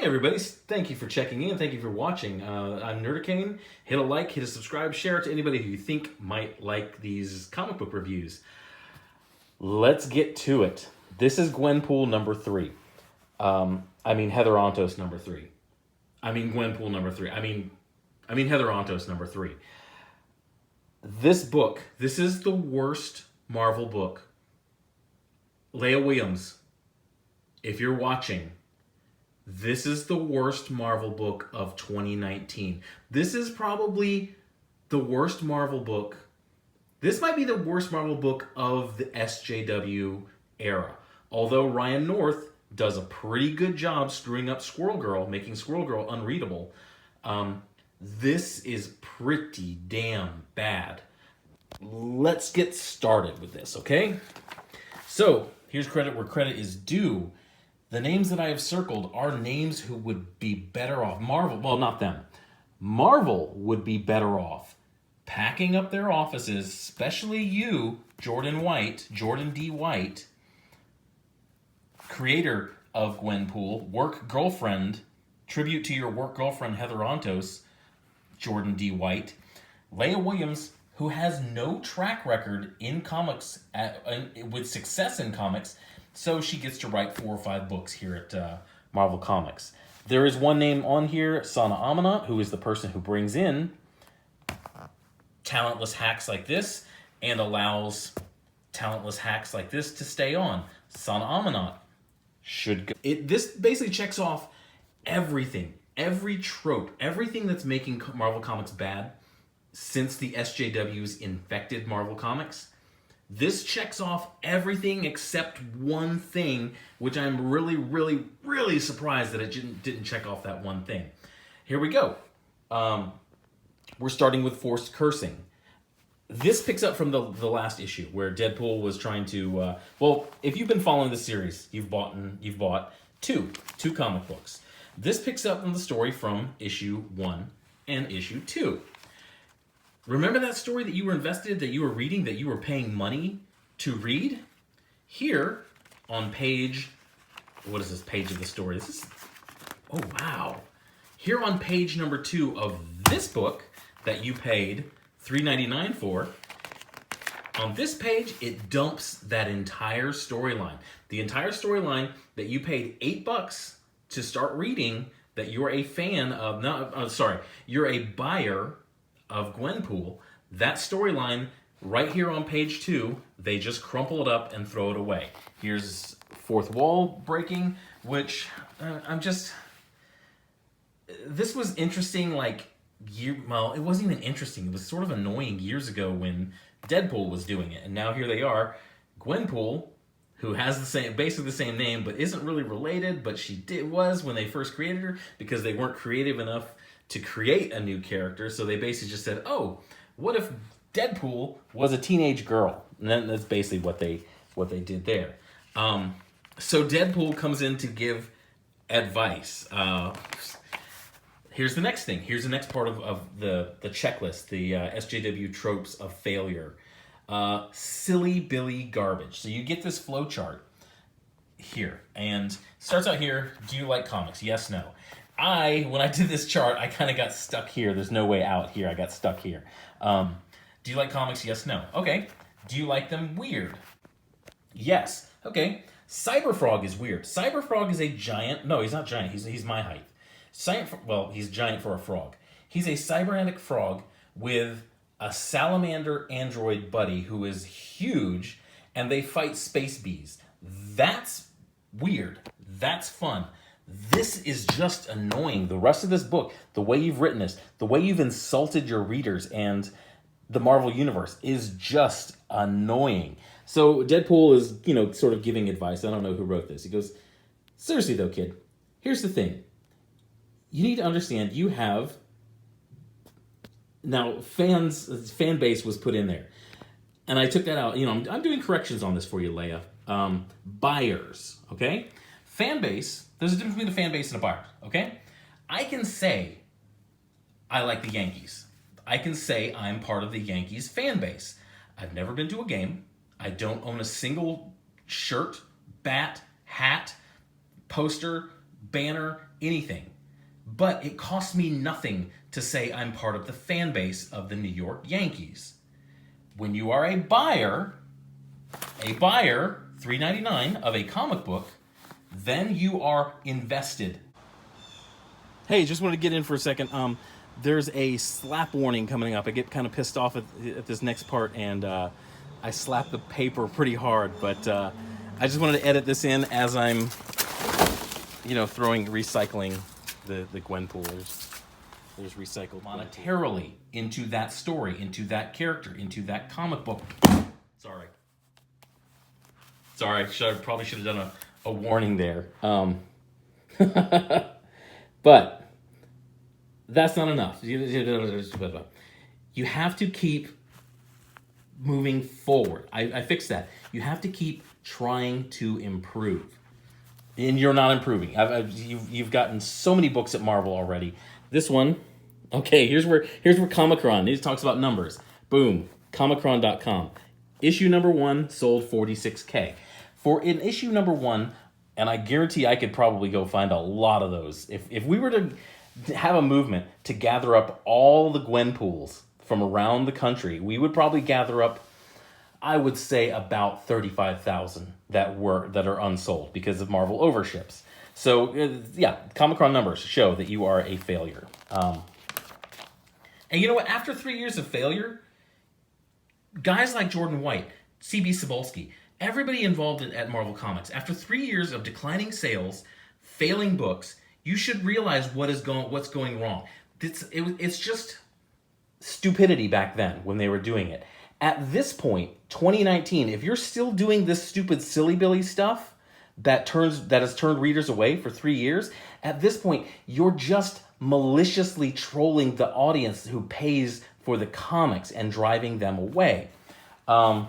everybody, thank you for checking in. Thank you for watching. I'm Nerdicane. Hit a like, hit a subscribe, share it to anybody who you think might like these comic book reviews. Let's get to it. This is Gwenpool number 3. Heather Ontos number 3. Gwenpool number 3. Heather Ontos number 3. This book, this is the worst Marvel book. Leah Williams, if you're watching, this is the worst Marvel book of 2019. This is probably the worst Marvel book. This might be the worst Marvel book of the SJW era. Although Ryan North does a pretty good job screwing up Squirrel Girl, making Squirrel Girl unreadable, this is pretty damn bad. Let's get started with this, okay? So, here's credit where credit is due. The names that I have circled are names who would be better off. Marvel, well, not them. Marvel would be better off packing up their offices, especially you, Jordan D. White, creator of Gwenpool, work girlfriend, tribute to your work girlfriend, Heather Ontos, Jordan D. White, Leah Williams, who has no track record in comics, with success in comics, so she gets to write 4 or 5 books here at Marvel Comics. There is one name on here, Sana Amanat, who is the person who brings in talentless hacks like this and allows talentless hacks like this to stay on. Sana Amanat should go. This basically checks off everything, every trope, everything that's making Marvel Comics bad since the SJWs infected Marvel Comics. This checks off everything except one thing, which I'm really, really, really surprised that it didn't check off that one thing. Here we go. We're starting with forced cursing. This picks up from the last issue where Deadpool was trying to... if you've been following the series, you've bought two comic books. This picks up from the story from issue 1 and issue 2. Remember that story that you were invested, that you were reading, that you were paying money to read? Here on page, what is this page of the story? Oh wow. Here on page number 2 of this book that you paid $3.99 for, on this page, it dumps that entire storyline. The entire storyline that you paid $8 to start reading, that you're a fan of, you're a buyer of Gwenpool, that storyline right here on page 2, they just crumple it up and throw it away. Here's fourth wall breaking, which this was interesting it wasn't even interesting. It was sort of annoying years ago when Deadpool was doing it. And now here they are, Gwenpool, who has basically the same name, but isn't really related, but was when they first created her, because they weren't creative enough to create a new character, so they basically just said, oh, what if Deadpool was a teenage girl? And then that's basically what they did there. So Deadpool comes in to give advice. Here's the next thing. Here's the next part of the checklist, the SJW tropes of failure. Silly Billy garbage. So you get this flow chart here, and it starts out here, do you like comics? Yes, no. When I did this chart, I kind of got stuck here. There's no way out here. I got stuck here. Do you like comics? Yes, no. Okay. Do you like them weird? Yes. Okay. Cyberfrog is weird. Cyberfrog is a giant... No, he's not giant. He's my height. He's giant for a frog. He's a cybernetic frog with a salamander android buddy who is huge, and they fight space bees. That's weird. That's fun. This is just annoying. The rest of this book, the way you've written this, the way you've insulted your readers and the Marvel Universe is just annoying. So Deadpool is, sort of giving advice. I don't know who wrote this. He goes, seriously though, kid, here's the thing. You need to understand you have... Now, fan base was put in there. And I took that out. I'm doing corrections on this for you, Leia. Buyers, okay? Fan base... There's a difference between a fan base and a buyer, okay? I can say I like the Yankees. I can say I'm part of the Yankees fan base. I've never been to a game. I don't own a single shirt, bat, hat, poster, banner, anything. But it costs me nothing to say I'm part of the fan base of the New York Yankees. When you are a buyer, $3.99 of a comic book, then you are invested. Hey, just wanted to get in for a second. There's a slap warning coming up. I get kind of pissed off at this next part, and I slap the paper pretty hard. But I just wanted to edit this in as I'm, recycling the Gwenpool. There's recycled monetarily into that story, into that character, into that comic book. Sorry, probably should have done a warning there. But that's not enough. You have to keep moving forward. I fixed that. You have to keep trying to improve. And you're not improving. You've gotten so many books at Marvel already. This one, okay, here's where Comicron, it talks about numbers. Boom, Comicron.com. Issue number 1 sold 46K. For in issue number 1, and I guarantee I could probably go find a lot of those. If we were to have a movement to gather up all the Gwenpools from around the country, we would probably gather up, I would say, about 35,000 that are unsold because of Marvel overships. So yeah, Comicron numbers show that you are a failure. And you know what? After 3 years of failure, guys like Jordan White, C.B. Cebulski, everybody involved at Marvel Comics, after 3 years of declining sales, failing books, you should realize what's going wrong. It's just stupidity back then when they were doing it. At this point, 2019, if you're still doing this stupid silly billy stuff that has turned readers away for 3 years, at this point, you're just maliciously trolling the audience who pays for the comics and driving them away. So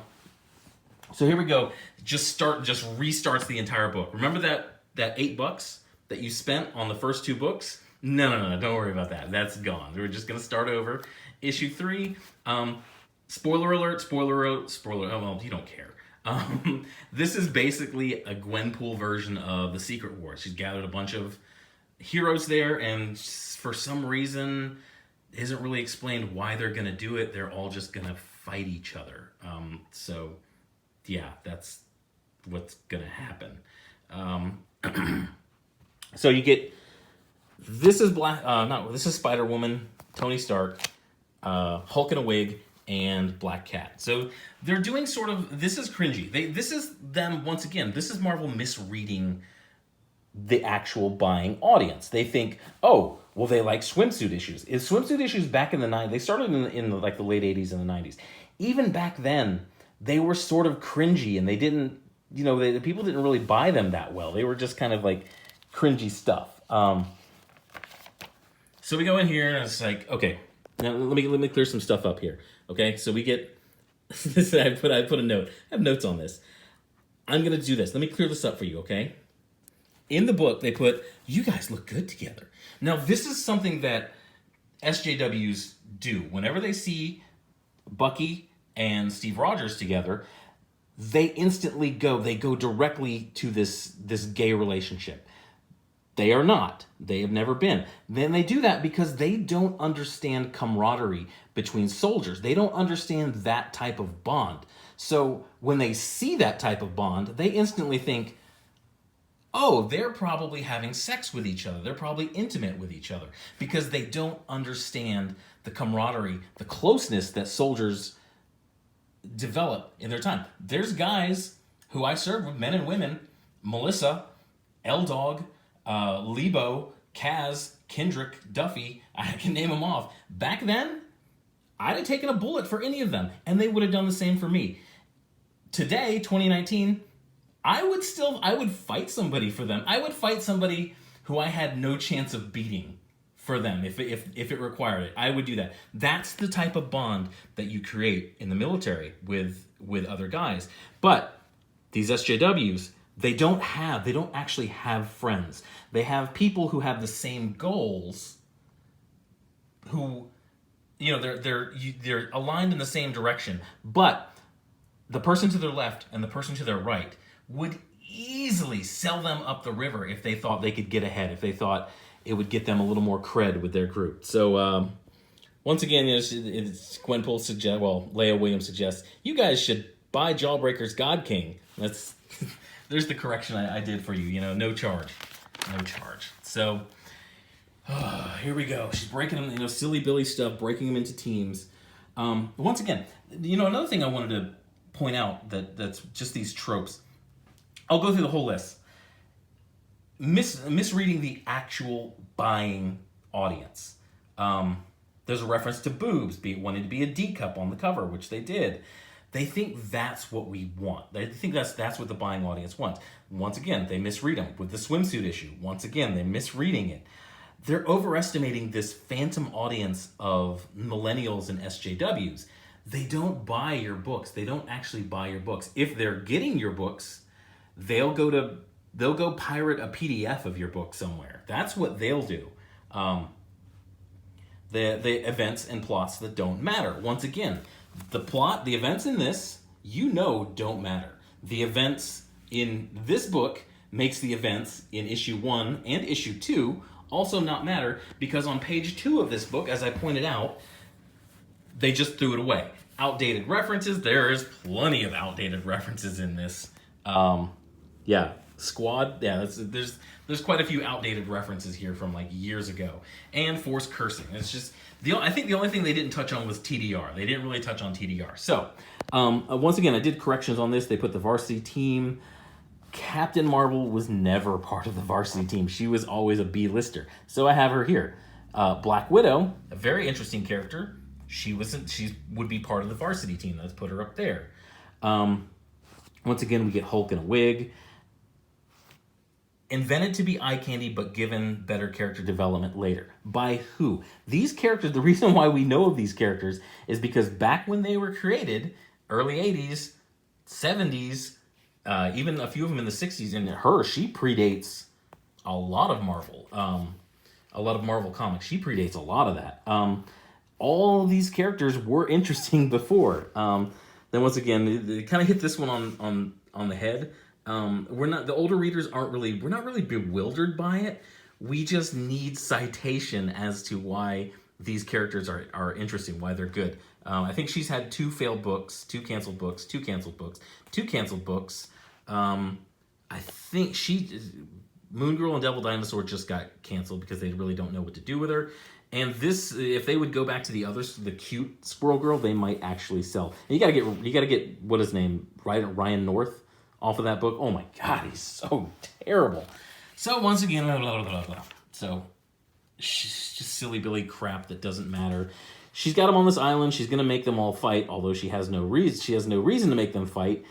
here we go. Just restarts the entire book. Remember that $8 that you spent on the first 2 books? No, don't worry about that. That's gone. We're just gonna start over. Issue 3. Spoiler alert. Oh well, you don't care. This is basically a Gwenpool version of the Secret Wars. She's gathered a bunch of heroes there, and for some reason, it isn't really explained why they're gonna do it. They're all just gonna fight each other. So yeah, that's what's gonna happen. So you get, this is this is Spider-Woman, Tony Stark, Hulk in a wig, and Black Cat. So they're doing sort of, this is cringy. This is them, once again, this is Marvel misreading the actual buying audience. They think, oh, well, they like swimsuit issues. Is swimsuit issues back in the 90s, they started in the late 80s and the 90s. Even back then, they were sort of cringy, and they didn't, the people didn't really buy them that well. They were just kind of like cringy stuff. So we go in here, and it's like, okay, now let me clear some stuff up here. Okay, so we get this. I put a note. I have notes on this. I'm gonna do this. Let me clear this up for you. Okay. In the book, they put, you guys look good together. Now, this is something that SJWs do. Whenever they see Bucky and Steve Rogers together, they instantly go directly to this gay relationship. They are not. They have never been. Then they do that because they don't understand camaraderie between soldiers. They don't understand that type of bond. So when they see that type of bond, they instantly think, oh, they're probably having sex with each other. They're probably intimate with each other, because they don't understand the camaraderie, the closeness that soldiers develop in their time. There's guys who I served with, men and women, Melissa, L-Dog, Lebo, Kaz, Kendrick, Duffy, I can name them off. Back then, I'd have taken a bullet for any of them, and they would have done the same for me. Today, 2019, I would fight somebody for them. I would fight somebody who I had no chance of beating for them if it required it. I would do that. That's the type of bond that you create in the military with other guys. But these SJWs, they don't actually have friends. They have people who have the same goals, who, they're aligned in the same direction. But the person to their left and the person to their right would easily sell them up the river if they thought they could get ahead, if they thought it would get them a little more cred with their group. So once again, it's Gwenpool suggests, well, Leah Williams suggests, you guys should buy Jawbreaker's God King. That's there's the correction I did for you. No charge, no charge. So here we go. She's breaking them, silly Billy stuff, breaking them into teams. Once again, another thing I wanted to point out that's just these tropes. I'll go through the whole list. Misreading the actual buying audience. There's a reference to boobs, wanting to be a D cup on the cover, which they did. They think that's what we want. They think that's what the buying audience wants. Once again, they misread them with the swimsuit issue. Once again, they're misreading it. They're overestimating this phantom audience of millennials and SJWs. They don't buy your books. They don't actually buy your books. If they're getting your books, they'll go pirate a PDF of your book somewhere. That's what they'll do. The events and plots that don't matter. Once again, the events in this, don't matter. The events in this book makes the events in issue 1 and issue 2 also not matter, because on page 2 of this book, as I pointed out, they just threw it away. Outdated references. There is plenty of outdated references in this. Squad. Yeah, there's quite a few outdated references here from like years ago, and forced cursing. It's just I think the only thing they didn't touch on was TDR. They didn't really touch on TDR. So once again, I did corrections on this. They put the varsity team. Captain Marvel was never part of the varsity team. She was always a B-lister. So I have her here. Black Widow, a very interesting character. She would be part of the varsity team. Let's put her up there. Once again, we get Hulk in a wig. Invented to be eye candy, but given better character development later. By who? These characters, the reason why we know of these characters is because back when they were created, early 80s, 70s, even a few of them in the 60s, and she predates a lot of Marvel. A lot of Marvel comics. She predates a lot of that. All these characters were interesting before. Then once again, they kind of hit this one on the head. The older readers we're not really bewildered by it. We just need citation as to why these characters are interesting, why they're good. I think she's had 2 failed books, 2 canceled books, 2 canceled books, 2 canceled books. I think Moon Girl and Devil Dinosaur just got canceled because they really don't know what to do with her. And this, if they would go back to the cute Squirrel Girl, they might actually sell. And you gotta get what his name, Ryan North, off of that book. Oh my God, he's so terrible. So once again, blah, blah, blah, blah. So she's just silly Billy crap that doesn't matter. She's got them on this island. She's gonna make them all fight, although she has no reason. She has no reason to make them fight.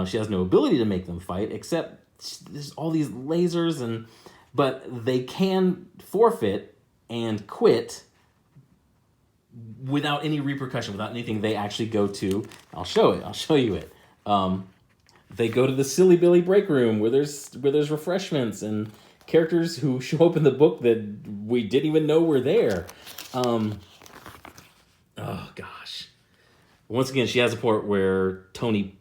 She has no ability to make them fight, except there's all these lasers, but they can forfeit and quit without any repercussion, without anything. They actually go to, I'll show you it. They go to the Silly Billy break room where there's refreshments and characters who show up in the book that we didn't even know were there. Oh gosh. Once again, she has a part where Tony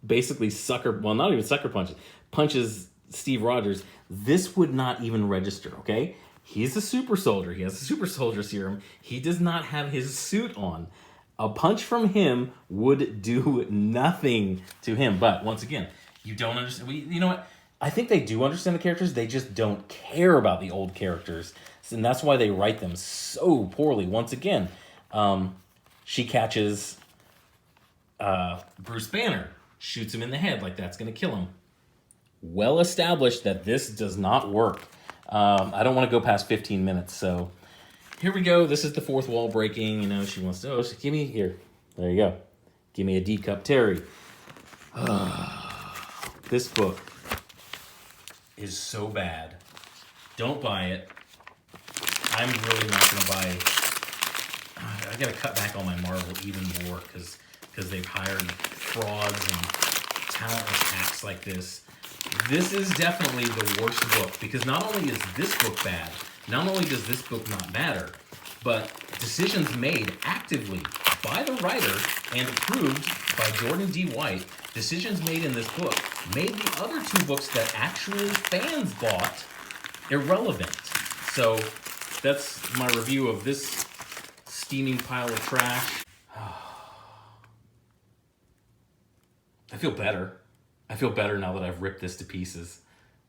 basically not even sucker punches Steve Rogers. This would not even register, okay? He's a super soldier. He has a super soldier serum. He does not have his suit on. A punch from him would do nothing to him. But once again, you don't understand. You know what? I think they do understand the characters. They just don't care about the old characters. And that's why they write them so poorly. Once again, she catches Bruce Banner, shoots him in the head like that's going to kill him. Well established that this does not work. I don't want to go past 15 minutes, so here we go. This is the fourth wall breaking. She wants to, give me here. There you go. Give me a D cup Terry. This book is so bad. Don't buy it. I'm really not going to buy. I got to cut back on my Marvel even more because they've hired frauds and talentless hacks like this. This is definitely the worst book, because not only is this book bad, not only does this book not matter, but decisions made actively by the writer and approved by Jordan D. White decisions made in this book made the other two books that actual fans bought irrelevant. So that's my review of this steaming pile of trash. I feel better. I feel better now that I've ripped this to pieces,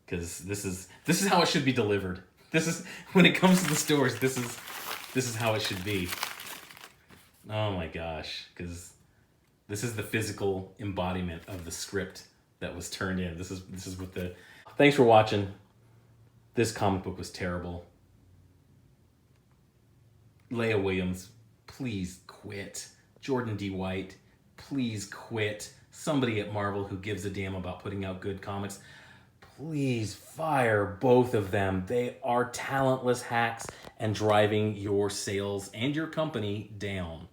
because this is how it should be delivered. This is, when it comes to the stores, this is how it should be. Oh my gosh, because this is the physical embodiment of the script that was turned in. This is what the... Thanks for watching. This comic book was terrible. Leah Williams, please quit. Jordan D. White, please quit. Somebody at Marvel who gives a damn about putting out good comics, please fire both of them. They are talentless hacks and driving your sales and your company down.